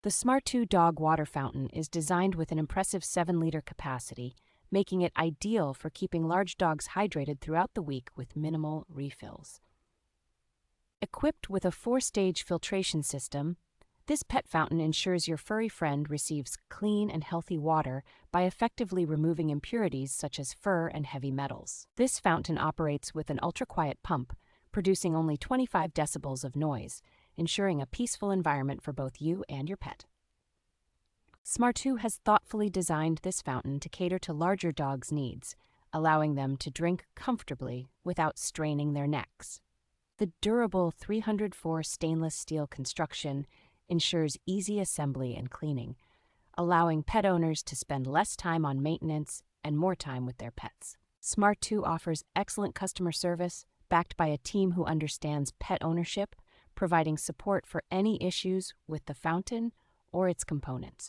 The Smartoo Dog Water Fountain is designed with an impressive 7-liter capacity, making it ideal for keeping large dogs hydrated throughout the week with minimal refills. Equipped with a 4-stage filtration system, this pet fountain ensures your furry friend receives clean and healthy water by effectively removing impurities such as fur and heavy metals. This fountain operates with an ultra-quiet pump, producing only 25 decibels of noise, ensuring a peaceful environment for both you and your pet. Smartoo has thoughtfully designed this fountain to cater to larger dogs' needs, allowing them to drink comfortably without straining their necks. The durable 304 stainless steel construction ensures easy assembly and cleaning, allowing pet owners to spend less time on maintenance and more time with their pets. Smartoo offers excellent customer service, backed by a team who understands pet ownership, providing support for any issues with the fountain or its components.